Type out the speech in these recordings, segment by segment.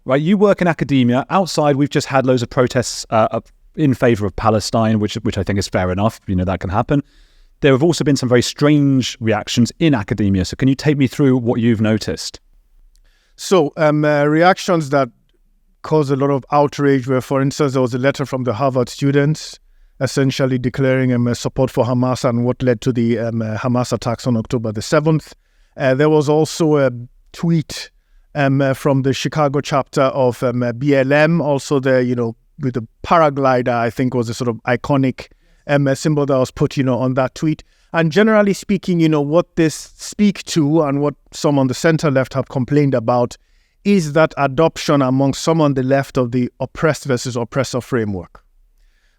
right? You work in academia. Outside, we've just had loads of protests in favor of Palestine, which I think is fair enough. That can happen. There have also been some very strange reactions in academia. So can you take me through what you've noticed? So reactions that caused a lot of outrage were, for instance, there was a letter from the Harvard students essentially declaring support for Hamas and what led to the Hamas attacks on October the 7th. There was also a tweet from the Chicago chapter of BLM, also there, with the paraglider, I think was a sort of iconic symbol that was put, on that tweet. And generally speaking, what this speak to and what some on the center left have complained about is that adoption among some on the left of the oppressed versus oppressor framework,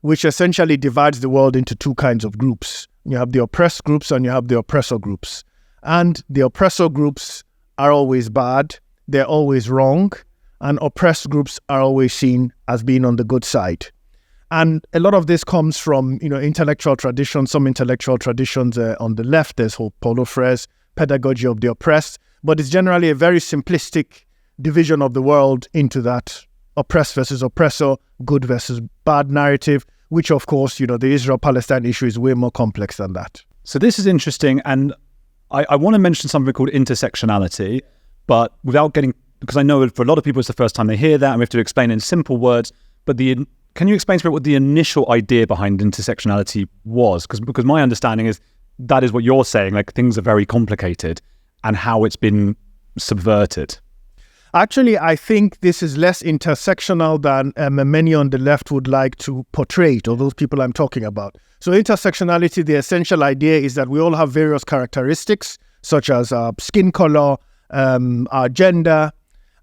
which essentially divides the world into two kinds of groups. You have the oppressed groups and you have the oppressor groups. And the oppressor groups are always bad, they're always wrong, and oppressed groups are always seen as being on the good side. And a lot of this comes from, intellectual traditions, some intellectual traditions on the left. There's whole Paulo Freire's pedagogy of the oppressed, but it's generally a very simplistic division of the world into that oppressed versus oppressor, good versus bad narrative, which of course, the Israel-Palestine issue is way more complex than that. So this is interesting, and I want to mention something called intersectionality, but without getting, because I know for a lot of people it's the first time they hear that, and we have to explain in simple words, but can you explain to me what the initial idea behind intersectionality was? Because my understanding is that is what you're saying, like things are very complicated, and how it's been subverted. Actually, I think this is less intersectional than many on the left would like to portray it, or those people I'm talking about. So intersectionality, the essential idea is that we all have various characteristics, such as skin color, our gender,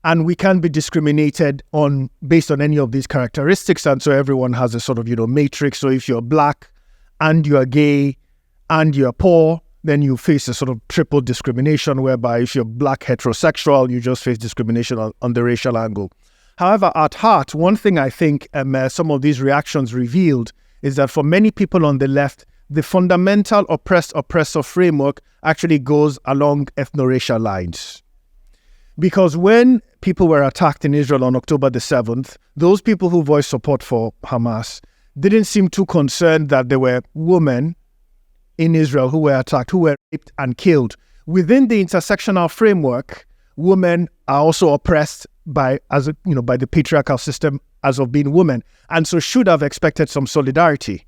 and we can be discriminated on based on any of these characteristics. And so everyone has a sort of, matrix. So if you're black and you're gay and you're poor, then you face a sort of triple discrimination, whereby if you're black heterosexual, you just face discrimination on the racial angle. However, at heart, one thing I think some of these reactions revealed is that for many people on the left, the fundamental oppressor framework actually goes along ethno-racial lines. Because when people were attacked in Israel on October the 7th, those people who voiced support for Hamas didn't seem too concerned that there were women in Israel who were attacked, who were raped and killed. Within the intersectional framework, women are also oppressed by the patriarchal system as of being women, and so should have expected some solidarity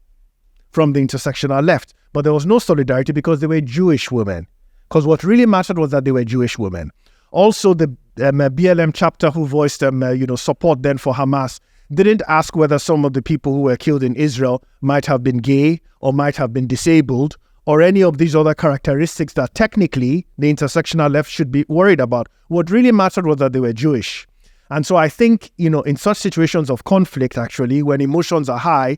from the intersectional left. But there was no solidarity because they were Jewish women. Because what really mattered was that they were Jewish women. Also, the BLM chapter who voiced support then for Hamas didn't ask whether some of the people who were killed in Israel might have been gay or might have been disabled or any of these other characteristics that technically the intersectional left should be worried about. What really mattered was that they were Jewish. And so I think, in such situations of conflict, actually, when emotions are high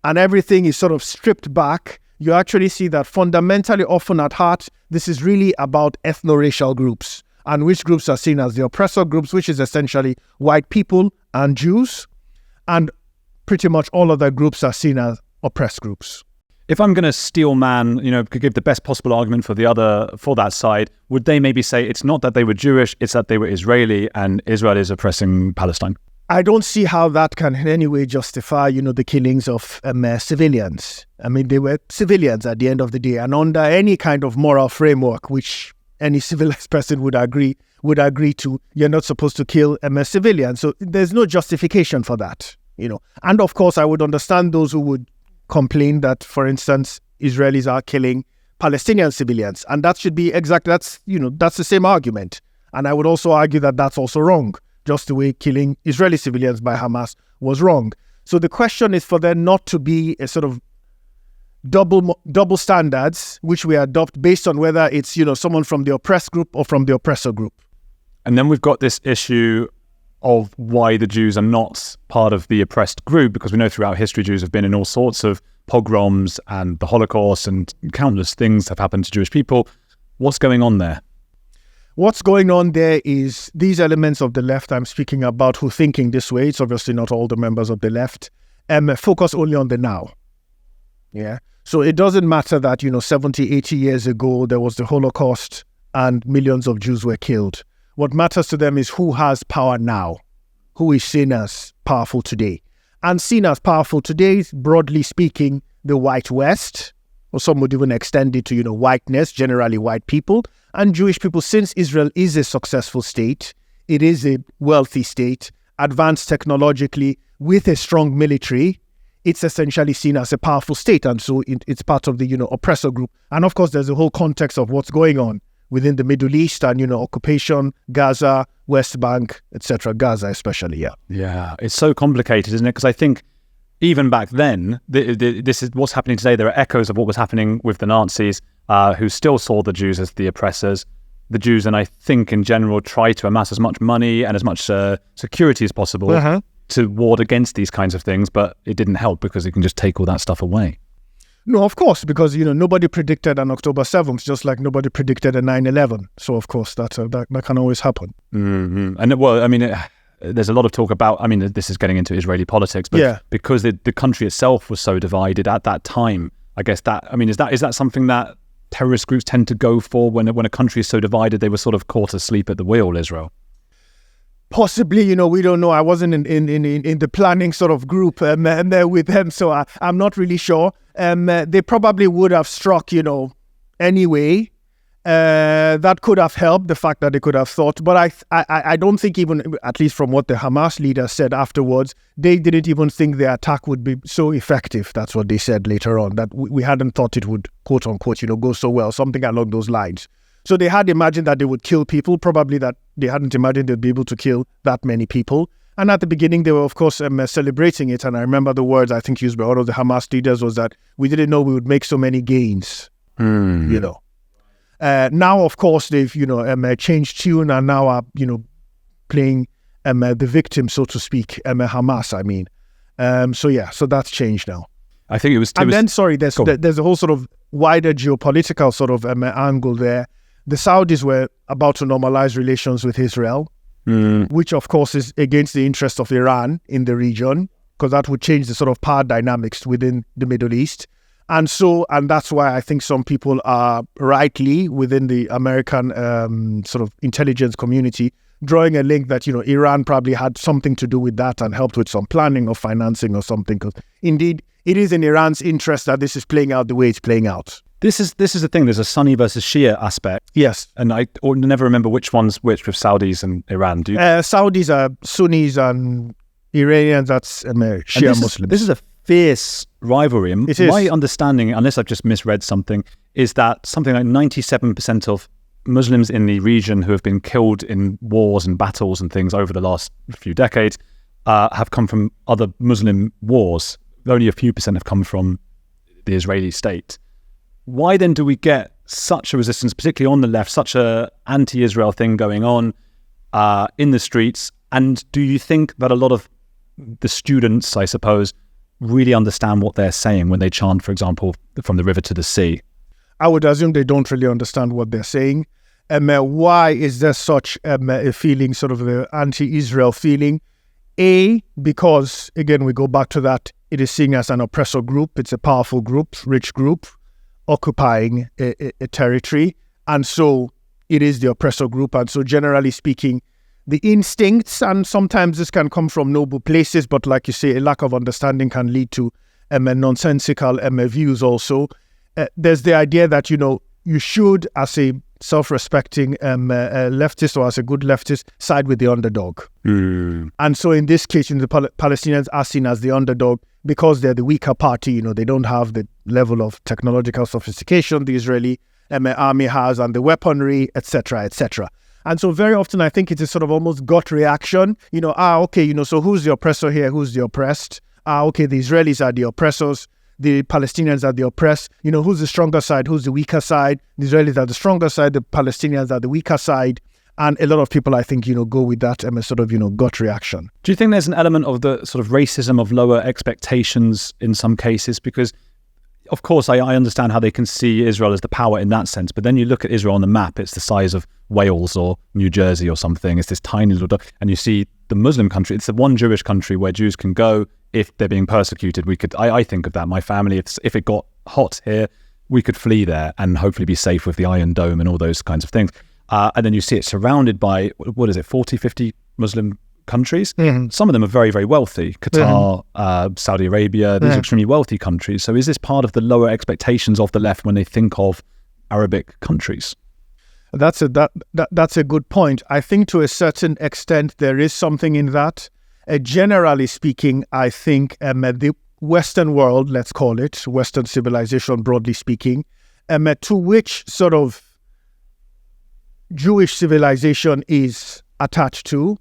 and everything is sort of stripped back, you actually see that fundamentally, often at heart, this is really about ethno-racial groups, and which groups are seen as the oppressor groups, which is essentially white people and Jews, and pretty much all other groups are seen as oppressed groups. If I'm going to steel man, could give the best possible argument for that side, would they maybe say it's not that they were Jewish, it's that they were Israeli and Israel is oppressing Palestine? I don't see how that can in any way justify, the killings of civilians. I mean, they were civilians at the end of the day, and under any kind of moral framework, which any civilized person would agree to, you're not supposed to kill civilians. So there's no justification for that, And of course, I would understand those who would complain that, for instance, Israelis are killing Palestinian civilians, and that should be that's the same argument. And I would also argue that that's also wrong, just the way killing Israeli civilians by Hamas was wrong. So the question is for there not to be a sort of double standards, which we adopt based on whether it's, someone from the oppressed group or from the oppressor group. And then we've got this issue of why the Jews are not part of the oppressed group, because we know throughout history Jews have been in all sorts of pogroms and the Holocaust and countless things have happened to Jewish people. What's going on there? What's going on there is these elements of the left I'm speaking about who thinking this way, it's obviously not all the members of the left, focus only on the now. Yeah. So it doesn't matter that, 70, 80 years ago, there was the Holocaust and millions of Jews were killed. What matters to them is who has power now, who is seen as powerful today. And seen as powerful today is, broadly speaking, the white West, or some would even extend it to, whiteness, generally white people, and Jewish people. Since Israel is a successful state, it is a wealthy state, advanced technologically, with a strong military, it's essentially seen as a powerful state. And so it's part of the, oppressor group. And of course, there's a whole context of what's going on within the Middle East and, occupation, Gaza, West Bank, etc. Gaza especially, yeah. Yeah, it's so complicated, isn't it? Because I think even back then, this is what's happening today. There are echoes of what was happening with the Nazis, who still saw the Jews as the oppressors. The Jews, and I think in general, try to amass as much money and as much security as possible to ward against these kinds of things, but it didn't help because it can just take all that stuff away. No, of course, because, nobody predicted an October 7th, just like nobody predicted a 9/11. So, of course, that can always happen. Mm-hmm. And, well, I mean, there's a lot of talk about, I mean, this is getting into Israeli politics, but because the country itself was so divided at that time, I guess that, I mean, is that something that terrorist groups tend to go for when a country is so divided? They were sort of caught asleep at the wheel, Israel. Possibly, we don't know. I wasn't in the planning sort of group with them, so I'm not really sure. They probably would have struck, anyway. That could have helped, the fact that they could have thought. But I don't think, even, at least from what the Hamas leader said afterwards, they didn't even think the attack would be so effective. That's what they said later on, that we hadn't thought it would, quote unquote, go so well, something along those lines. So they had imagined that they would kill people, probably that they hadn't imagined they'd be able to kill that many people. And at the beginning, they were, of course, celebrating it. And I remember the words I think used by one of the Hamas leaders was that we didn't know we would make so many gains, Now, of course, they've, changed tune and now are, playing the victim, so to speak, Hamas, I mean. So that's changed now. I think it was... There's a whole sort of wider geopolitical sort of angle there. The Saudis were about to normalize relations with Israel, which, of course, is against the interest of Iran in the region, because that would change the sort of power dynamics within the Middle East. And that's why I think some people are rightly within the American sort of intelligence community drawing a link that, Iran probably had something to do with that and helped with some planning or financing or something. Because indeed, it is in Iran's interest that this is playing out the way it's playing out. This is the thing. There's a Sunni versus Shia aspect. Yes. And I never remember which one's which with Saudis and Iran. Do you? Saudis are Sunnis and Iranians, that's Shia Muslims. This is a fierce rivalry. It is. My understanding, unless I've just misread something, is that something like 97% of Muslims in the region who have been killed in wars and battles and things over the last few decades have come from other Muslim wars. Only a few percent have come from the Israeli state. Why then do we get such a resistance, particularly on the left, such a anti-Israel thing going on in the streets? And do you think that a lot of the students, I suppose, really understand what they're saying when they chant, for example, from the river to the sea? I would assume they don't really understand what they're saying. Why is there such a feeling, sort of the anti-Israel feeling? Because, again, we go back to that, it is seen as an oppressor group. It's a powerful group, rich group, occupying a territory. And so it is the oppressor group. And so generally speaking, the instincts, and sometimes this can come from noble places, but like you say, a lack of understanding can lead to nonsensical views also. There's the idea that, you should, as a self-respecting leftist or as a good leftist, side with the underdog. And so in this case, the Palestinians are seen as the underdog because they're the weaker party. They don't have the level of technological sophistication the Israeli army has and the weaponry, etc., etc. And so very often I think it's a sort of almost gut reaction. So who's the oppressor here? Who's the oppressed? The Israelis are the oppressors. The Palestinians are the oppressed. Who's the stronger side? Who's the weaker side? The Israelis are the stronger side. The Palestinians are the weaker side. And a lot of people, I think, go with that sort of, gut reaction. Do you think there's an element of the sort of racism of lower expectations in some cases? Because, of course, I understand how they can see Israel as the power in that sense. But then you look at Israel on the map, it's the size of Wales or New Jersey or something. It's this tiny little... And you see the Muslim country, it's the one Jewish country where Jews can go if they're being persecuted. I think of that. My family, if it got hot here, we could flee there and hopefully be safe with the Iron Dome and all those kinds of things. And then you see it surrounded by, 40, 50 Muslim countries. Some of them are very, very wealthy. Qatar, Saudi Arabia, these are extremely wealthy countries. So is this part of the lower expectations of the left when they think of Arabic countries? That's a good point. I think to a certain extent there is something in that. Generally speaking, I think the Western world, let's call it, Western civilization broadly speaking, to which sort of Jewish civilization is attached to,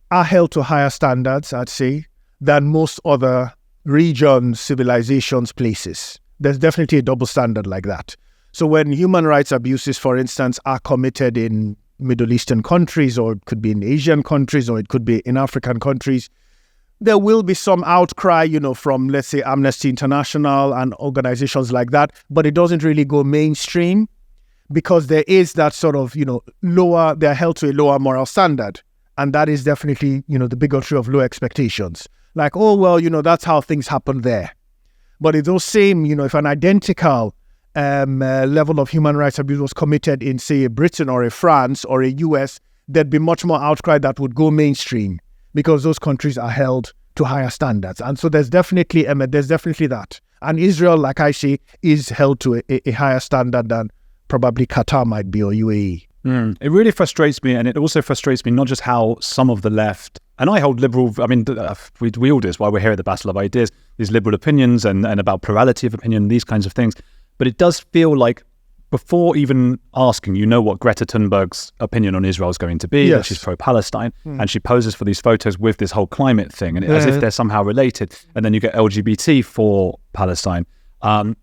are held to higher standards, I'd say, than most other regions, civilizations, places. There's definitely a double standard like that. So when human rights abuses, for instance, are committed in Middle Eastern countries, or it could be in Asian countries, or it could be in African countries, there will be some outcry, from, let's say, Amnesty International and organizations like that, but it doesn't really go mainstream because there is that sort of, lower, they're held to a lower moral standard. And that is definitely, the bigotry of low expectations. Like, oh, well, that's how things happen there. But it's those same, if an identical level of human rights abuse was committed in, say, a Britain or a France or a US, there'd be much more outcry that would go mainstream because those countries are held to higher standards. And so there's definitely that. And Israel, like I say, is held to a higher standard than probably Qatar might be or UAE. It really frustrates me, and it also frustrates me not just how some of the left, and I hold liberal, we all do this while we're here at the Battle of Ideas, these liberal opinions and about plurality of opinion, these kinds of things. But it does feel like before even asking, what Greta Thunberg's opinion on Israel is going to be, that she's pro-Palestine, and she poses for these photos with this whole climate thing, and as if they're somehow related. And then you get LGBT for Palestine. And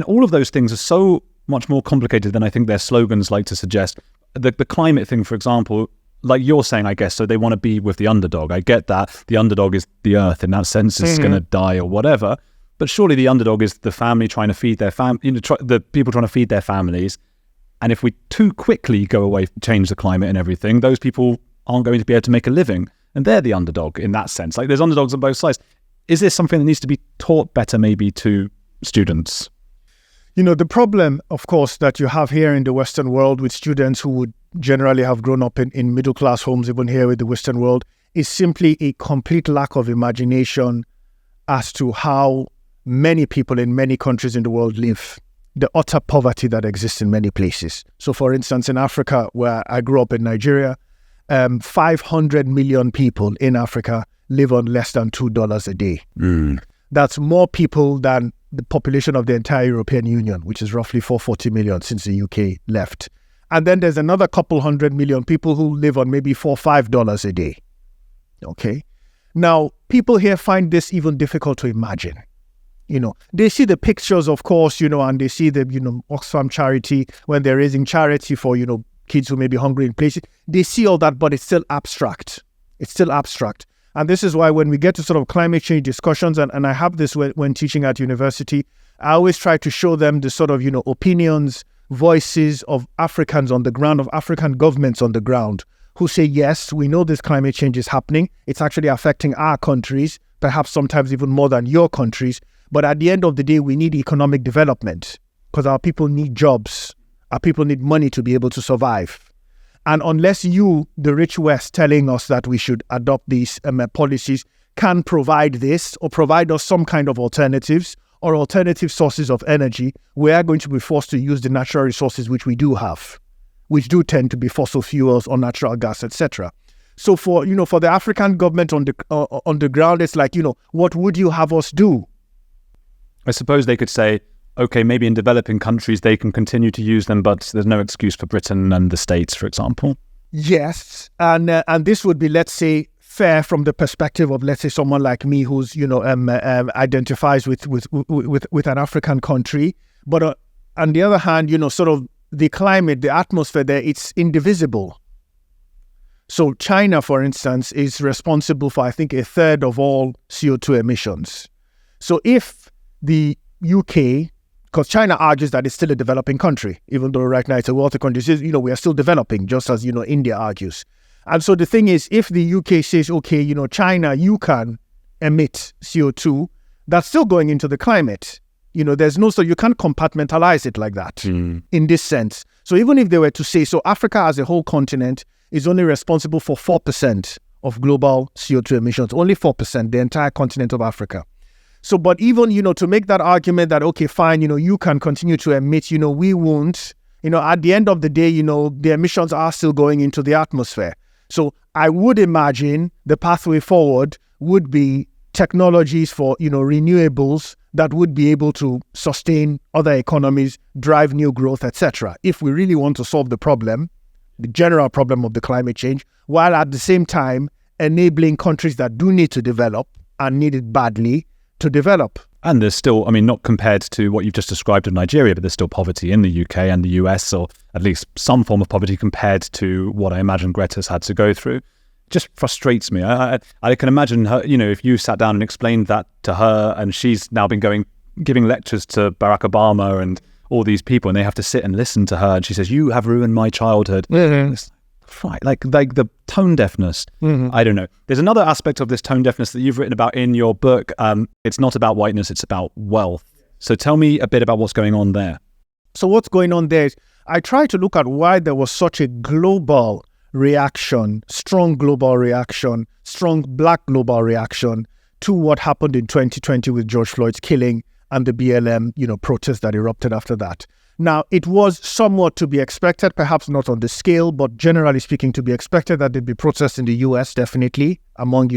all of those things are so much more complicated than I think their slogans like to suggest. The climate thing, for example, like you're saying, I guess, so they want to be with the underdog. I get that. The underdog is the earth. In that sense, it's going to die or whatever. But surely the underdog is the family trying to feed their the people trying to feed their families. And if we too quickly go away, change the climate and everything, those people aren't going to be able to make a living. And they're the underdog in that sense. Like there's underdogs on both sides. Is this something that needs to be taught better maybe to students? The problem, of course, that you have here in the Western world with students who would generally have grown up in middle-class homes, even here with the Western world, is simply a complete lack of imagination as to how many people in many countries in the world live, the utter poverty that exists in many places. So, for instance, in Africa, where I grew up in Nigeria, 500 million people in Africa live on less than $2 a day. That's more people than the population of the entire European Union, which is roughly 440 million since the UK left. And then there's another couple 100 million people who live on maybe $4 or $5 a day. Okay. Now, people here find this even difficult to imagine. They see the pictures, of course, and they see the, Oxfam charity when they're raising charity for, kids who may be hungry in places. They see all that, but it's still abstract. And this is why when we get to sort of climate change discussions, and I have this when teaching at university, I always try to show them the sort of, opinions, voices of Africans on the ground, of African governments on the ground, who say, yes, we know this climate change is happening. It's actually affecting our countries, perhaps sometimes even more than your countries. But at the end of the day, we need economic development because our people need jobs. Our people need money to be able to survive. And unless you, the rich West, telling us that we should adopt these policies, can provide this or provide us some kind of alternatives or alternative sources of energy, we are going to be forced to use the natural resources which we do have, which do tend to be fossil fuels or natural gas, etc. So for the African government on the ground, it's like, what would you have us do? I suppose they could say, okay, maybe in developing countries they can continue to use them, but there's no excuse for Britain and the States, for example. Yes, and this would be, let's say, fair from the perspective of, let's say, someone like me who's identifies with an African country. But on the other hand, sort of the climate, the atmosphere there, it's indivisible. So China, for instance, is responsible for, I think, a third of all CO2 emissions. So if the UK, because China argues that it's still a developing country, even though right now it's a wealthy country, we are still developing, just as, India argues. And so the thing is, if the UK says, okay, China, you can emit CO2, that's still going into the climate. So you can't compartmentalize it like that in this sense. So even if they were to say, so Africa as a whole continent is only responsible for 4% of global CO2 emissions, only 4%, the entire continent of Africa. So, but even, to make that argument that, okay, fine, you can continue to emit, we won't, at the end of the day, the emissions are still going into the atmosphere. So I would imagine the pathway forward would be technologies for, renewables that would be able to sustain other economies, drive new growth, etc. If we really want to solve the problem, the general problem of the climate change, while at the same time enabling countries that do need to develop and need it badly to develop. And there's still, not compared to what you've just described in Nigeria, but there's still poverty in the UK and the US, or at least some form of poverty compared to what I imagine Greta's had to go through. Just frustrates me. I can imagine her, if you sat down and explained that to her, and she's now been giving lectures to Barack Obama and all these people, and they have to sit and listen to her, and she says, "You have ruined my childhood." Mm-hmm. Right, like the tone deafness. Mm-hmm. I don't know. There's another aspect of this tone deafness that you've written about in your book. It's not about whiteness, it's about wealth. So tell me a bit about what's going on there. So what's going on there is I try to look at why there was such a global reaction, strong global reaction, strong black global reaction to what happened in 2020 with George Floyd's killing and the BLM, protests that erupted after that. Now, it was somewhat to be expected, perhaps not on the scale, but generally speaking, to be expected that there'd be protests in the US, definitely, among,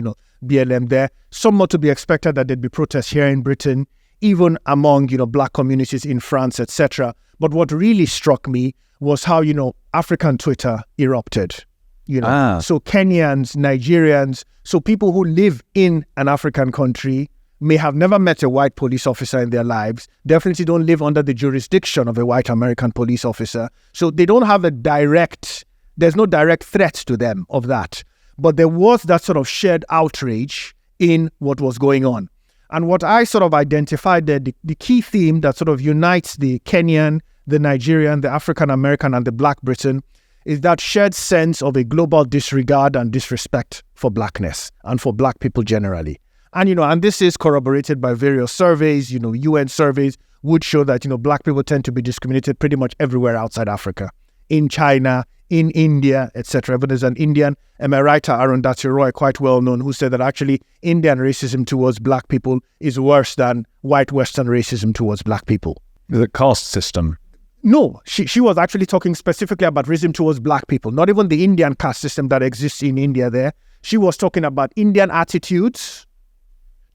BLM there. Somewhat to be expected that there'd be protests here in Britain, even among, black communities in France, etc. But what really struck me was how, African Twitter erupted. So Kenyans, Nigerians, so people who live in an African country may have never met a white police officer in their lives, definitely don't live under the jurisdiction of a white American police officer. So they don't have there's no direct threat to them of that. But there was that sort of shared outrage in what was going on. And what I sort of identified there, the key theme that sort of unites the Kenyan, the Nigerian, the African American, and the Black Briton is that shared sense of a global disregard and disrespect for blackness and for black people generally. And, and this is corroborated by various surveys, UN surveys would show that, black people tend to be discriminated pretty much everywhere outside Africa, in China, in India, etc. But there's an Indian writer, Arundhati Roy, quite well known, who said that actually Indian racism towards black people is worse than white Western racism towards black people. The caste system. No, she was actually talking specifically about racism towards black people, not even the Indian caste system that exists in India there. She was talking about Indian attitudes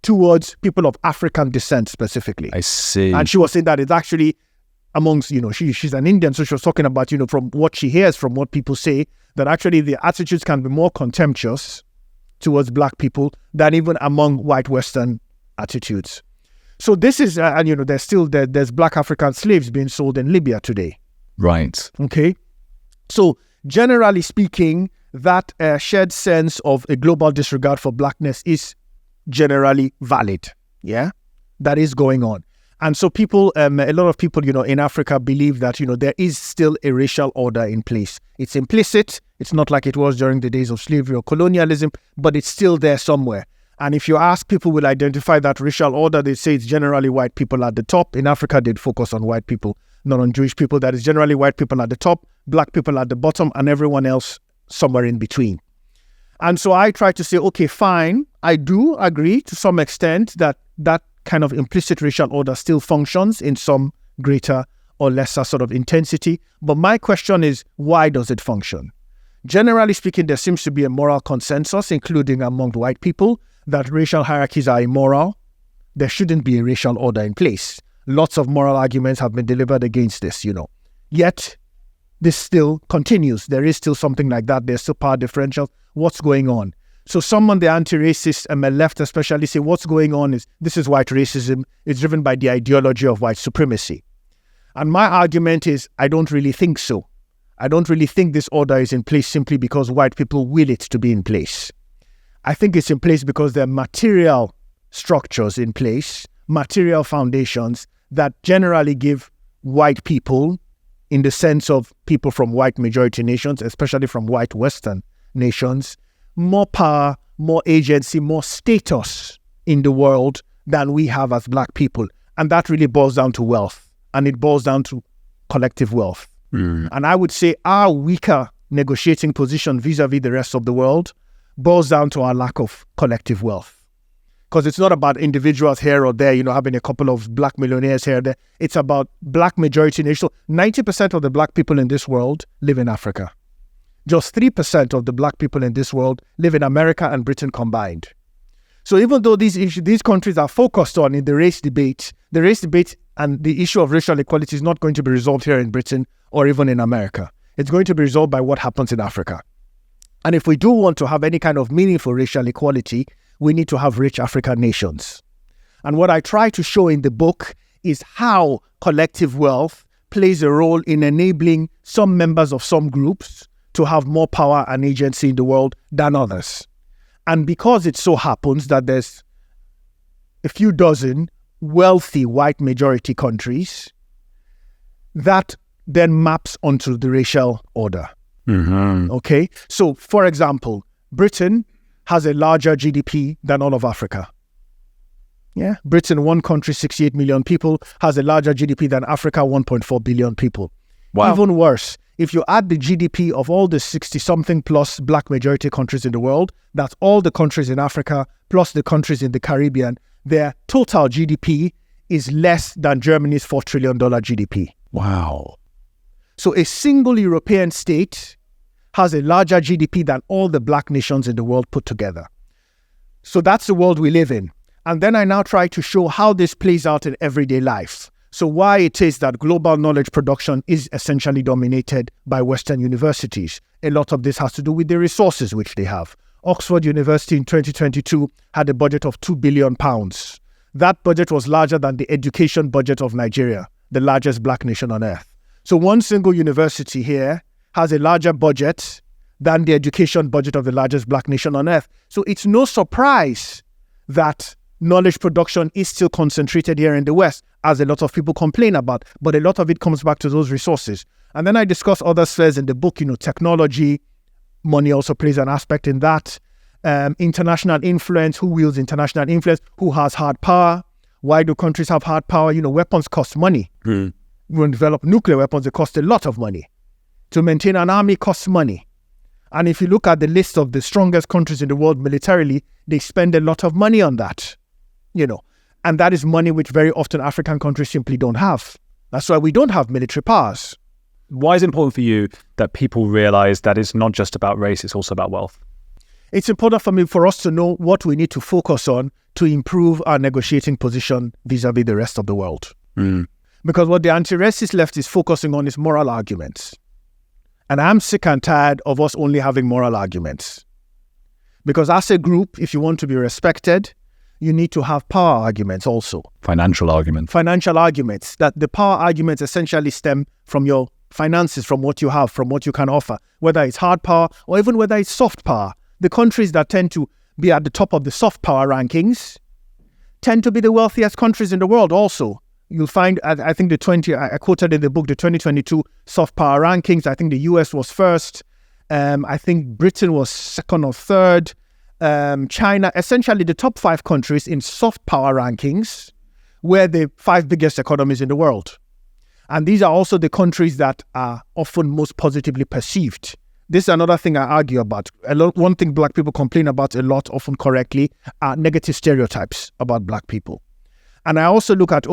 towards people of African descent specifically. I see. And she was saying that it's actually amongst, she's an Indian, so she was talking about, from what she hears, from what people say, that actually the attitudes can be more contemptuous towards black people than even among white Western attitudes. So this is, there's black African slaves being sold in Libya today. Right. Okay. So generally speaking, that shared sense of a global disregard for blackness is generally valid. Yeah, that is going on. And so people, a lot of people, in Africa believe that, there is still a racial order in place. It's implicit. It's not like it was during the days of slavery or colonialism, but it's still there somewhere. And if you ask people will identify that racial order, they say it's generally white people at the top. In Africa, they'd focus on white people, not on Jewish people. That is generally white people at the top, black people at the bottom, and everyone else somewhere in between. And so I try to say, okay, fine, I do agree to some extent that that kind of implicit racial order still functions in some greater or lesser sort of intensity. But my question is, why does it function? Generally speaking, there seems to be a moral consensus, including among white people, that racial hierarchies are immoral. There shouldn't be a racial order in place. Lots of moral arguments have been delivered against this, Yet, this still continues. There is still something like that. There's still power differentials. What's going on? So some on the anti-racist and my left especially say what's going on is this is white racism. It's driven by the ideology of white supremacy. And my argument is I don't really think so. I don't really think this order is in place simply because white people will it to be in place. I think it's in place because there are material structures in place, material foundations that generally give white people, in the sense of people from white majority nations, especially from white Western nations, more power, more agency, more status in the world than we have as black people. And that really boils down to wealth. And it boils down to collective wealth. And I would say our weaker negotiating position vis-a-vis the rest of the world boils down to our lack of collective wealth. Because it's not about individuals here or there, having a couple of black millionaires here or there. It's about black majority nations. 90% of the black people in this world live in Africa. Just 3% of the black people in this world live in America and Britain combined. So even though these countries are focused on in the race debate and the issue of racial equality is not going to be resolved here in Britain or even in America. It's going to be resolved by what happens in Africa. And if we do want to have any kind of meaningful racial equality, we need to have rich African nations. And what I try to show in the book is how collective wealth plays a role in enabling some members of some groups to have more power and agency in the world than others. And because it so happens that there's a few dozen wealthy white majority countries, that then maps onto the racial order. Okay? So, for example, Britain has a larger GDP than all of Africa. Yeah? Britain, one country, 68 million people, has a larger GDP than Africa, 1.4 billion people. Wow. Even worse, if you add the GDP of all the 60-something plus black majority countries in the world, that's all the countries in Africa plus the countries in the Caribbean, their total GDP is less than Germany's $4 trillion GDP. Wow. So a single European state has a larger GDP than all the black nations in the world put together. So that's the world we live in. And then I now try to show how this plays out in everyday life. So why it is that global knowledge production is essentially dominated by Western universities. A lot of this has to do with the resources which they have. Oxford University in 2022 had a budget of £2 billion. That budget was larger than the education budget of Nigeria, the largest black nation on earth. So one single university here has a larger budget than the education budget of the largest black nation on earth. So it's no surprise that knowledge production is still concentrated here in the West, as a lot of people complain about, but a lot of it comes back to those resources. And then I discuss other spheres in the book, technology, money also plays an aspect in that. International influence, who wields international influence, who has hard power, why do countries have hard power? Weapons cost money. When we develop nuclear weapons, they cost a lot of money. To maintain an army costs money. And if you look at the list of the strongest countries in the world militarily, they spend a lot of money on that, and that is money which very often African countries simply don't have. That's why we don't have military powers. Why is it important for you that people realize that it's not just about race, it's also about wealth? It's important for us to know what we need to focus on to improve our negotiating position vis-a-vis the rest of the world. Because what the anti-racist left is focusing on is moral arguments. And I'm sick and tired of us only having moral arguments. Because as a group, if you want to be respected, you need to have power arguments also. Financial arguments. Financial arguments. That the power arguments essentially stem from your finances, from what you have, from what you can offer, whether it's hard power or even whether it's soft power. The countries that tend to be at the top of the soft power rankings tend to be the wealthiest countries in the world also. You'll find, I think I quoted in the book, the 2022 soft power rankings. I think the US was first. I think Britain was second or third. China, essentially the top 5 countries in soft power rankings were the 5 biggest economies in the world. And these are also the countries that are often most positively perceived. This is another thing I argue about. One thing black people complain about a lot, often correctly, are negative stereotypes about black people. And I also look at,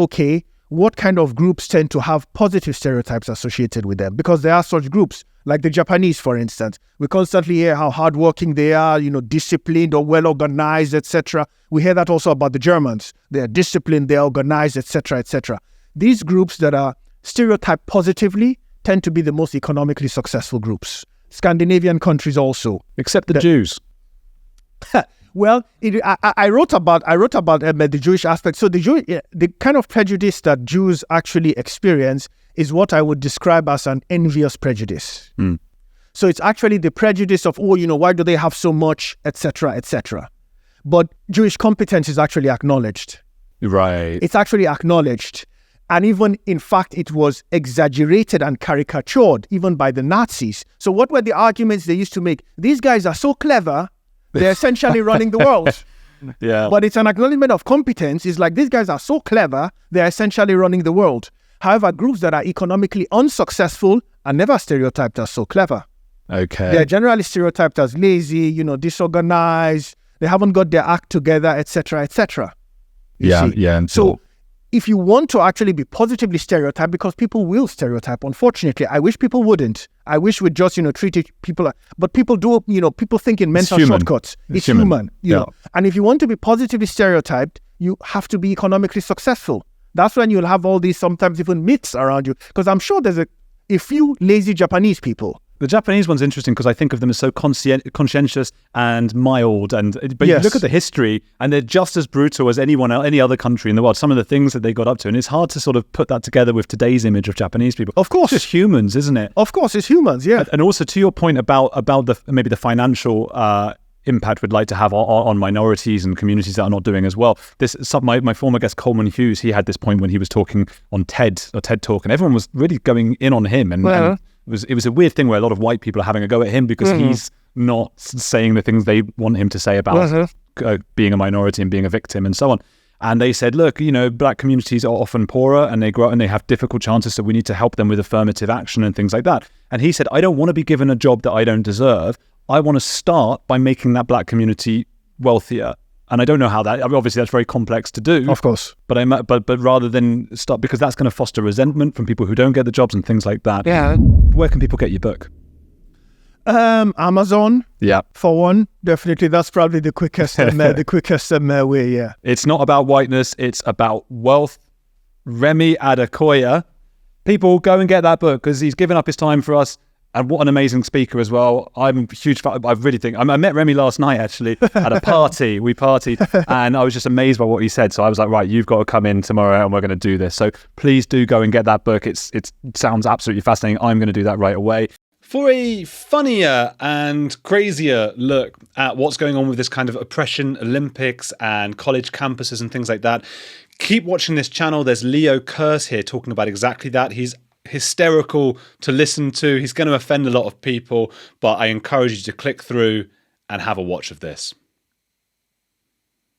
what kind of groups tend to have positive stereotypes associated with them? Because there are such groups, like the Japanese, for instance. We constantly hear how hardworking they are, disciplined or well-organized, etc. We hear that also about the Germans. They are disciplined, they are organized, etc., etc. These groups that are stereotyped positively tend to be the most economically successful groups. Scandinavian countries also. Except the Jews. Well, I wrote about the Jewish aspect. So the kind of prejudice that Jews actually experience is what I would describe as an envious prejudice. So it's actually the prejudice of, why do they have so much, etc., etc. But Jewish competence is actually acknowledged. Right. It's actually acknowledged. And even, in fact, it was exaggerated and caricatured, even by the Nazis. So what were the arguments they used to make? These guys are so clever, they're essentially running the world. Yeah. But it's an acknowledgement of competence. It's like, these guys are so clever, they're essentially running the world. However, groups that are economically unsuccessful are never stereotyped as so clever. Okay. They're generally stereotyped as lazy, disorganized, they haven't got their act together, etc., etc. Yeah. So if you want to actually be positively stereotyped, because people will stereotype, unfortunately, I wish people wouldn't. I wish we'd just, treat people, but people do, people think in mental shortcuts. It's human, you know. And if you want to be positively stereotyped, you have to be economically successful. That's when you'll have all these sometimes even myths around you. Because I'm sure there's a few lazy Japanese people. The Japanese one's interesting because I think of them as so conscientious and mild, but you look at the history and they're just as brutal as any other country in the world. Some of the things that they got up to, and it's hard to sort of put that together with today's image of Japanese people. Of course, it's just humans, isn't it? Of course, it's humans. Yeah, and also to your point about maybe the financial impact we'd like to have on minorities and communities that are not doing as well. My former guest Coleman Hughes, he had this point when he was talking on TED Talk, and everyone was really going in on him, and it was a weird thing where a lot of white people are having a go at him because he's not saying the things they want him to say about being a minority and being a victim and so on. And they said, look, black communities are often poorer and they grow up and they have difficult chances, so we need to help them with affirmative action and things like that. And he said, I don't want to be given a job that I don't deserve. I want to start by making that black community wealthier. And I don't know how that, obviously that's very complex to do. Of course. But rather than start, because that's going to foster resentment from people who don't get the jobs and things like that. Yeah. Where can people get your book? Amazon. Yeah. For one, definitely. That's probably the quickest way, yeah. It's not about whiteness, it's about wealth. Remi Adekoya. People, go and get that book because he's given up his time for us. And what an amazing speaker as well. I'm a huge fan. I really think, I met Remi last night actually at a party. We partied and I was just amazed by what he said. So I was like, right, you've got to come in tomorrow and we're going to do this. So please do go and get that book. It sounds absolutely fascinating. I'm going to do that right away. For a funnier and crazier look at what's going on with this kind of oppression Olympics and college campuses and things like that, keep watching this channel. There's Leo Curse here talking about exactly that. He's hysterical to listen to. He's going to offend a lot of people, but I encourage you to click through and have a watch of this.